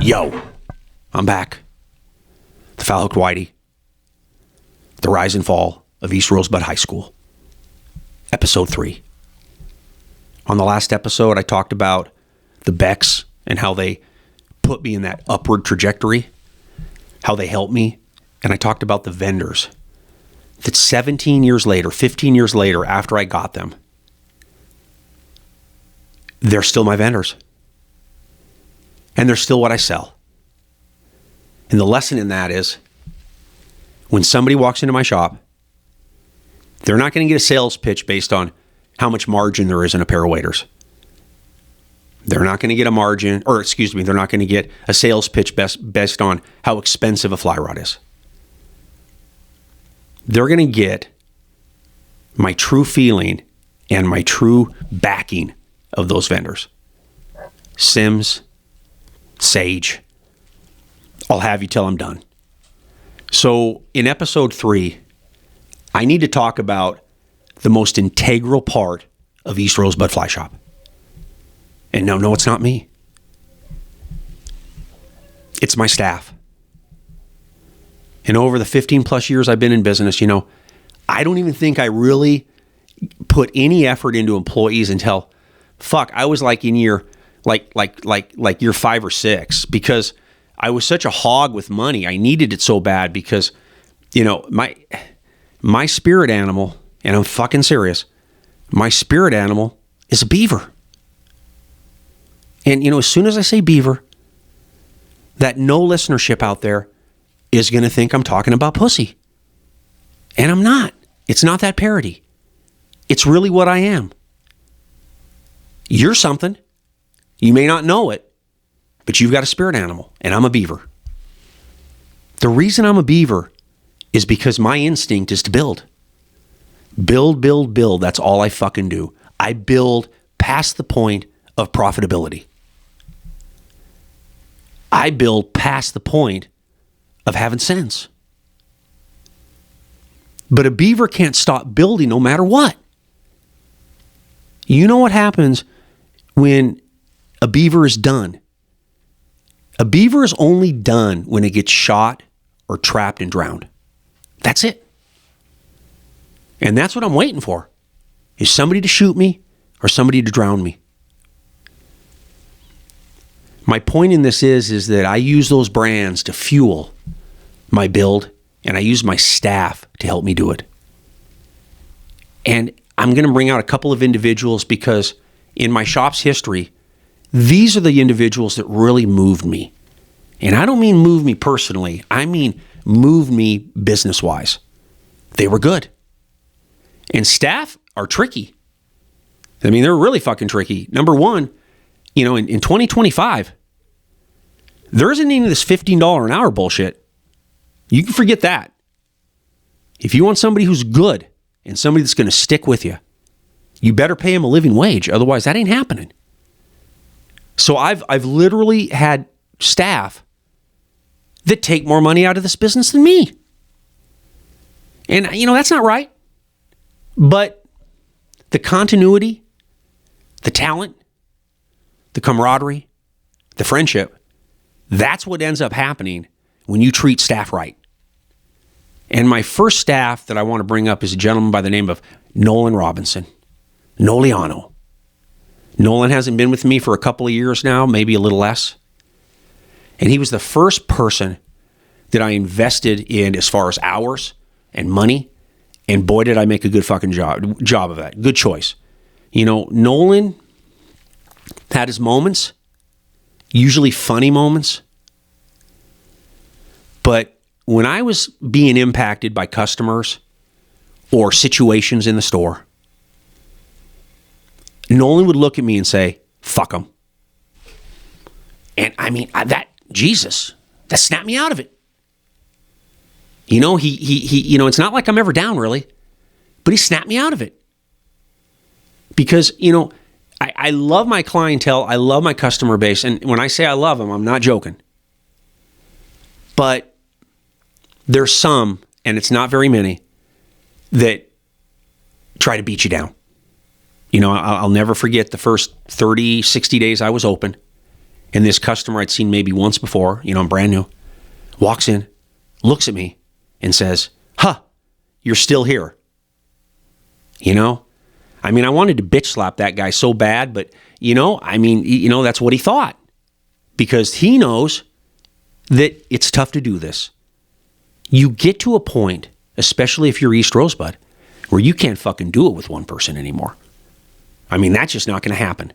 Yo, I'm back. The Foul-Hooked Whitey. The Rise and Fall of East Rosebud High School. Episode 3. On the last episode, I talked about the Becks and how they put me in that upward trajectory, how they helped me. And I talked about the vendors that 17 years later, 15 years later, after I got them, they're still my vendors. And they're still what I sell. And the lesson in that is, when somebody walks into my shop, they're not going to get a sales pitch based on how much margin there is in a pair of waders. They're not going to get a margin, or excuse me, they're not going to get a sales pitch based on how expensive a fly rod is. They're going to get my true feeling and my true backing of those vendors. Sims, Sage, I'll have you till I'm done. So in episode 3, I need to talk about the most integral part of East Rosebud Fly Shop. And no, it's not me. It's my staff. And over the 15 plus years I've been in business, I don't even think I really put any effort into employees until, I was like in year, like year 5 or 6, because I was such a hog with money. I needed it so bad because, my spirit animal, and I'm fucking serious, my spirit animal is a beaver. And, as soon as I say beaver, that no listenership out there is going to think I'm talking about pussy. And I'm not. It's not that parody. It's really what I am. You're something. You may not know it, but you've got a spirit animal, and I'm a beaver. The reason I'm a beaver is because my instinct is to build. Build, build, build. That's all I fucking do. I build past the point of profitability. I build past the point of having sense. But a beaver can't stop building no matter what. You know what happens when a beaver is done? A beaver is only done when it gets shot or trapped and drowned. That's it. And that's what I'm waiting for, is somebody to shoot me or somebody to drown me. My point in this is that I use those brands to fuel my build, and I use my staff to help me do it. And I'm going to bring out a couple of individuals because in my shop's history, these are the individuals that really moved me. And I don't mean move me personally. I mean move me business-wise. They were good. And staff are tricky. I mean, they're really fucking tricky. Number one, in 2025, there isn't any of this $15 an hour bullshit. You can forget that. If you want somebody who's good and somebody that's going to stick with you, you better pay them a living wage. Otherwise, that ain't happening. So I've literally had staff that take more money out of this business than me. And, that's not right. But the continuity, the talent, the camaraderie, the friendship, that's what ends up happening when you treat staff right. And my first staff that I want to bring up is a gentleman by the name of Nolan Robinson. Noliano. Nolan hasn't been with me for a couple of years now, maybe a little less. And he was the first person that I invested in as far as hours and money. And boy, did I make a good fucking job of that. Good choice. Nolan had his moments, usually funny moments. But when I was being impacted by customers or situations in the store, Nolan would look at me and say, fuck them. And I mean, that snapped me out of it. He it's not like I'm ever down really, but he snapped me out of it. Because, I love my clientele. I love my customer base. And when I say I love them, I'm not joking. But there's some, and it's not very many, that try to beat you down. I'll never forget the first 30, 60 days I was open. And this customer I'd seen maybe once before, I'm brand new, walks in, looks at me, and says, "Huh, you're still here." I wanted to bitch slap that guy so bad, but, that's what he thought. Because he knows that it's tough to do this. You get to a point, especially if you're East Rosebud, where you can't fucking do it with one person anymore. That's just not going to happen.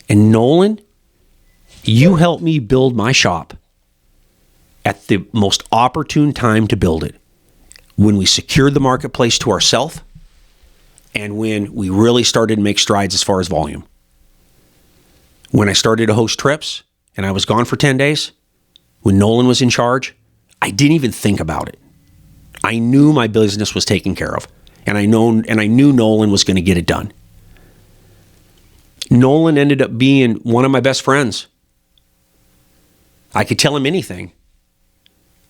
And Nolan, you helped me build my shop at the most opportune time to build it. When we secured the marketplace to ourselves, and when we really started to make strides as far as volume. When I started to host trips, and I was gone for 10 days, when Nolan was in charge, I didn't even think about it. I knew my business was taken care of, and I knew Nolan was going to get it done. Nolan ended up being one of my best friends. I could tell him anything.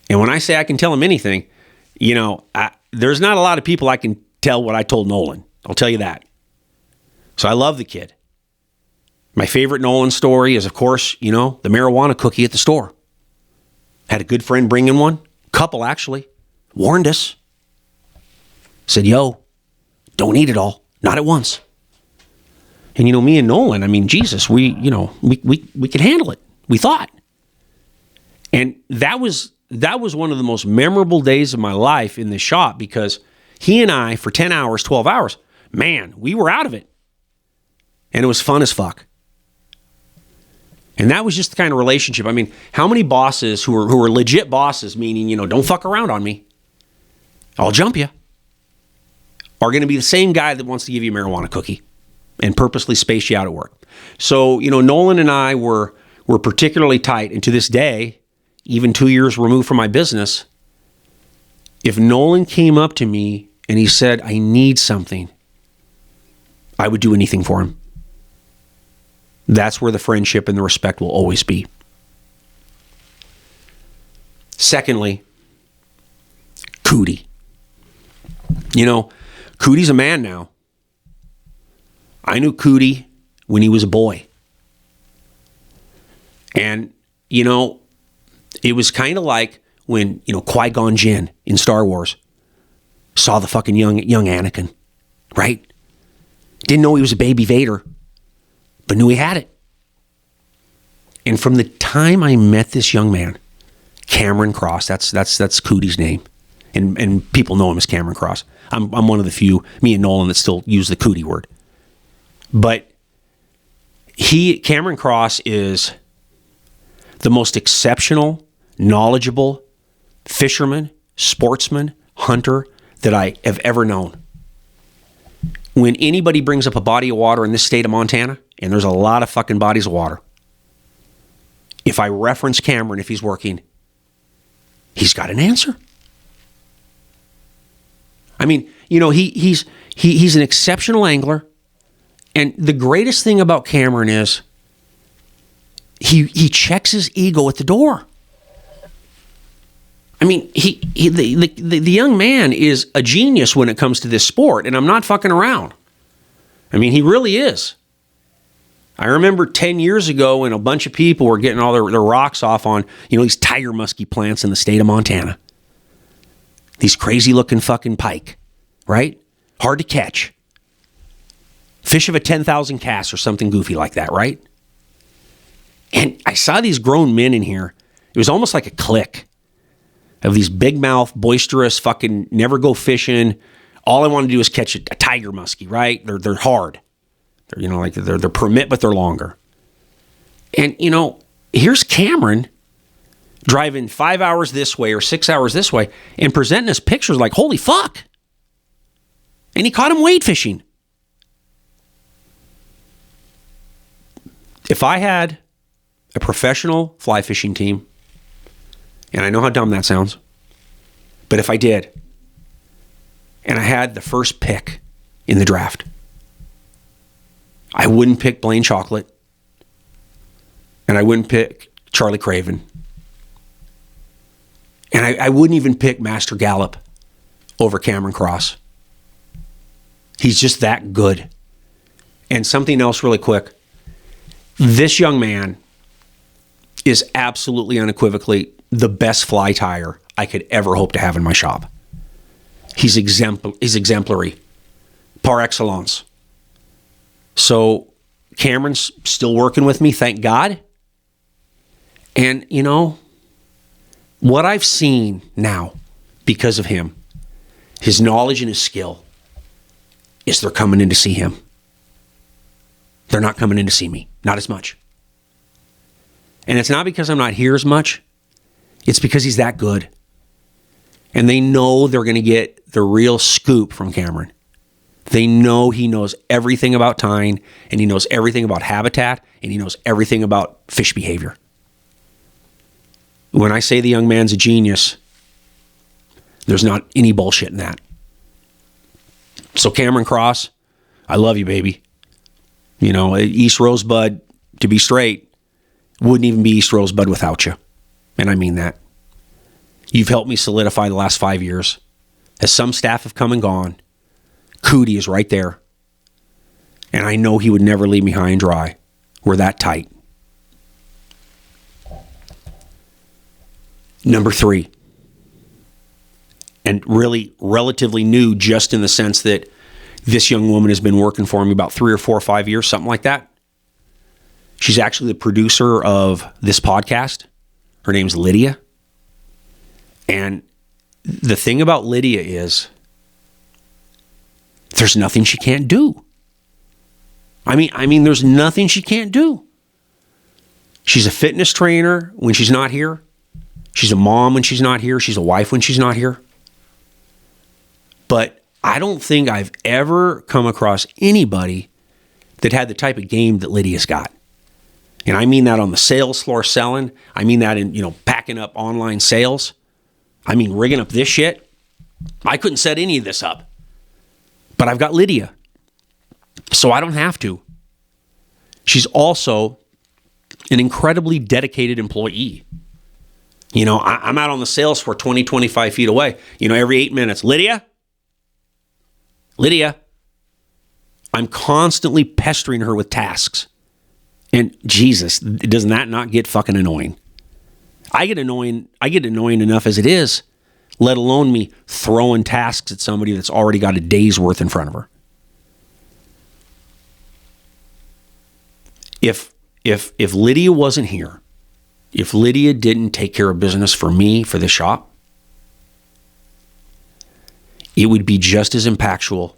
And when I say I can tell him anything, there's not a lot of people I can tell what I told Nolan. I'll tell you that. So I love the kid. My favorite Nolan story is, of course, the marijuana cookie at the store. Had a good friend bring in one. Couple, actually. Warned us. Said, "Yo, don't eat it all. Not at once." And, me and Nolan, Jesus, we could handle it. We thought. And that was one of the most memorable days of my life in this shop, because he and I, for 10 hours, 12 hours, man, we were out of it. And it was fun as fuck. And that was just the kind of relationship. How many bosses who are legit bosses, meaning, don't fuck around on me, I'll jump you, are going to be the same guy that wants to give you a marijuana cookie and purposely space you out at work. So, Nolan and I were particularly tight. And to this day, even 2 years removed from my business, if Nolan came up to me and he said, "I need something," I would do anything for him. That's where the friendship and the respect will always be. Secondly, Cootie. Cootie's a man now. I knew Cootie when he was a boy. And, it was kind of like when, Qui-Gon Jinn in Star Wars saw the fucking young Anakin, right? Didn't know he was a baby Vader, but knew he had it. And from the time I met this young man, Cameron Cross, that's Cootie's name, and people know him as Cameron Cross. I'm one of the few, me and Nolan, that still use the Cootie word. But Cameron Cross is the most exceptional, knowledgeable fisherman, sportsman, hunter that I have ever known. When anybody brings up a body of water in this state of Montana, and there's a lot of fucking bodies of water, if I reference Cameron, if he's working, he's got an answer. He's an exceptional angler. And the greatest thing about Cameron is he checks his ego at the door. The young man is a genius when it comes to this sport, and I'm not fucking around. He really is. I remember 10 years ago when a bunch of people were getting all their rocks off on, these tiger musky plants in the state of Montana. These crazy looking fucking pike, right? Hard to catch. Fish of a 10,000 cast or something goofy like that, right? And I saw these grown men in here. It was almost like a clique of these big mouth, boisterous, fucking never go fishing. All I want to do is catch a tiger muskie, right? They're hard. They're permit, but they're longer. And, here's Cameron driving 5 hours this way or 6 hours this way and presenting us pictures like, holy fuck. And he caught him wade fishing. If I had a professional fly fishing team, and I know how dumb that sounds, but if I did, and I had the first pick in the draft, I wouldn't pick Blaine Chocolate, and I wouldn't pick Charlie Craven, and I wouldn't even pick Master Gallup over Cameron Cross. He's just that good. And something else really quick. This young man is absolutely unequivocally the best fly tire I could ever hope to have in my shop. He's exemplary, par excellence. So Cameron's still working with me, thank God. And, you know, what I've seen now because of him, his knowledge and his skill, is they're coming in to see him. They're not coming in to see me, not as much. And it's not because I'm not here as much. It's because he's that good. And they know they're going to get the real scoop from Cameron. They know he knows everything about tying, and he knows everything about habitat, and he knows everything about fish behavior. When I say the young man's a genius, there's not any bullshit in that. So Cameron Cross, I love you, baby. You know, East Rosebud, to be straight, wouldn't even be East Rosebud without you. And I mean that. You've helped me solidify the last 5 years. As some staff have come and gone, Cootie is right there. And I know he would never leave me high and dry. We're that tight. Number 3. And really relatively new, just in the sense that this young woman has been working for me about 3 or 4 or 5 years, something like that. She's actually the producer of this podcast. Her name's Lydia. And the thing about Lydia is there's nothing she can't do. I mean, there's nothing she can't do. She's a fitness trainer when she's not here. She's a mom when she's not here. She's a wife when she's not here. But I don't think I've ever come across anybody that had the type of game that Lydia's got. And I mean that on the sales floor selling. I mean that in, packing up online sales. I mean, rigging up this shit. I couldn't set any of this up. But I've got Lydia. So I don't have to. She's also an incredibly dedicated employee. I'm out on the sales floor 20, 25 feet away. Every 8 minutes. Lydia? I'm constantly pestering her with tasks. And Jesus, doesn't that not get fucking annoying? I get annoying enough as it is, let alone me throwing tasks at somebody that's already got a day's worth in front of her. If Lydia wasn't here, if Lydia didn't take care of business for me, for the shop, it would be just as impactful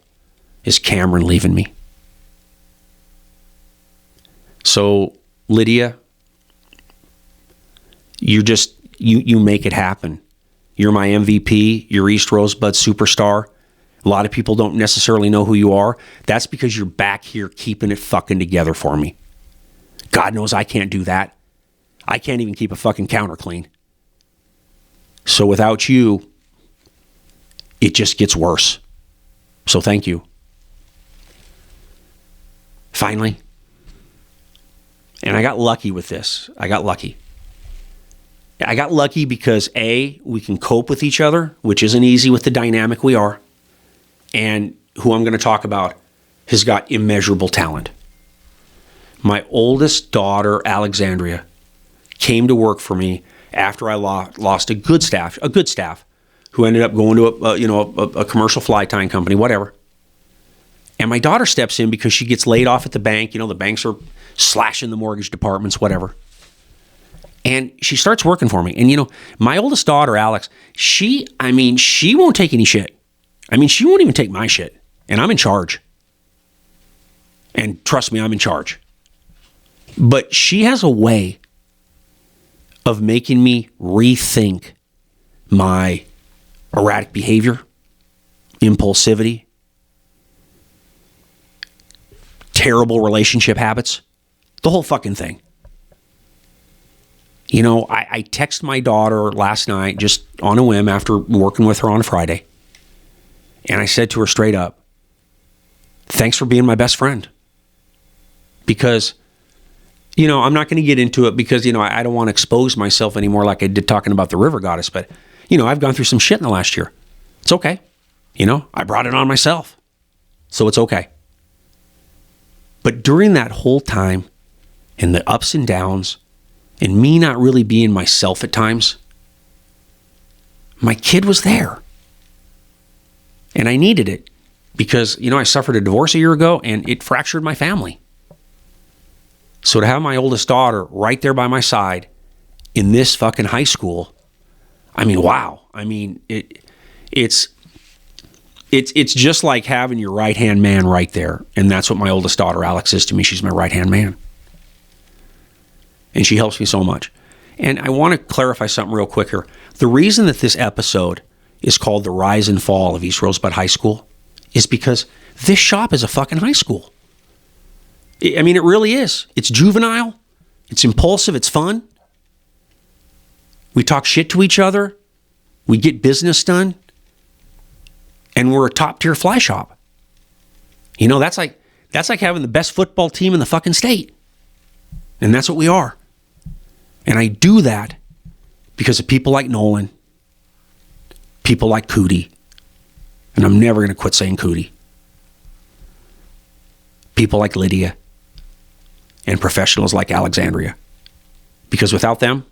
as Cameron leaving me. So, Lydia, you make it happen. You're my MVP. You're East Rosebud superstar. A lot of people don't necessarily know who you are. That's because you're back here keeping it fucking together for me. God knows I can't do that. I can't even keep a fucking counter clean. So without you, it just gets worse. So thank you. Finally, and I got lucky with this. I got lucky because A, we can cope with each other, which isn't easy with the dynamic we are. And who I'm going to talk about has got immeasurable talent. My oldest daughter, Alexandria, came to work for me after I lost a good staff who ended up going to a commercial fly tying company, whatever. And my daughter steps in because she gets laid off at the bank. The banks are slashing the mortgage departments, whatever. And she starts working for me. And, my oldest daughter, Alex, she won't take any shit. She won't even take my shit. And I'm in charge. And trust me, I'm in charge. But she has a way of making me rethink my erratic behavior, impulsivity, terrible relationship habits, the whole fucking thing. I text my daughter last night just on a whim after working with her on a Friday. And I said to her straight up, thanks for being my best friend. Because, I'm not going to get into it because, I don't want to expose myself anymore like I did talking about the river goddess. But, I've gone through some shit in the last year. It's okay. I brought it on myself. So it's okay. But during that whole time, and the ups and downs, and me not really being myself at times, my kid was there. And I needed it because, I suffered a divorce a year ago and it fractured my family. So to have my oldest daughter right there by my side in this fucking high school, wow. It's just like having your right-hand man right there. And that's what my oldest daughter, Alex, is to me. She's my right-hand man. And she helps me so much. And I want to clarify something real quick here. The reason that this episode is called The Rise and Fall of East Rosebud High School is because this shop is a fucking high school. It really is. It's juvenile. It's impulsive. It's fun. We talk shit to each other. We get business done. And we're a top-tier fly shop. That's like having the best football team in the fucking state. And that's what we are. And I do that because of people like Nolan, people like Cootie, and I'm never going to quit saying Cootie. People like Lydia, and professionals like Alexandria. Because without them,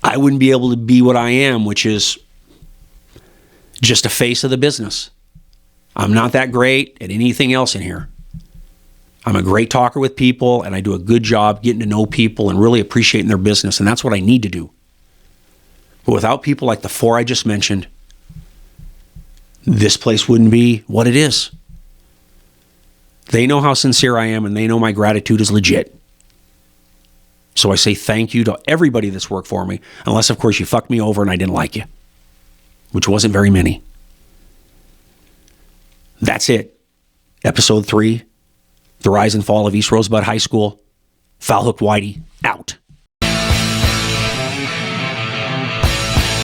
I wouldn't be able to be what I am, which is just a face of the business. I'm not that great at anything else in here. I'm a great talker with people, and I do a good job getting to know people and really appreciating their business, and that's what I need to do. But without people like the four I just mentioned, this place wouldn't be what it is. They know how sincere I am, and they know my gratitude is legit. So I say thank you to everybody that's worked for me, unless, of course, you fucked me over and I didn't like you, which wasn't very many. That's it. Episode 3, The Rise and Fall of East Rosebud High School. Foul Hook Whitey, out.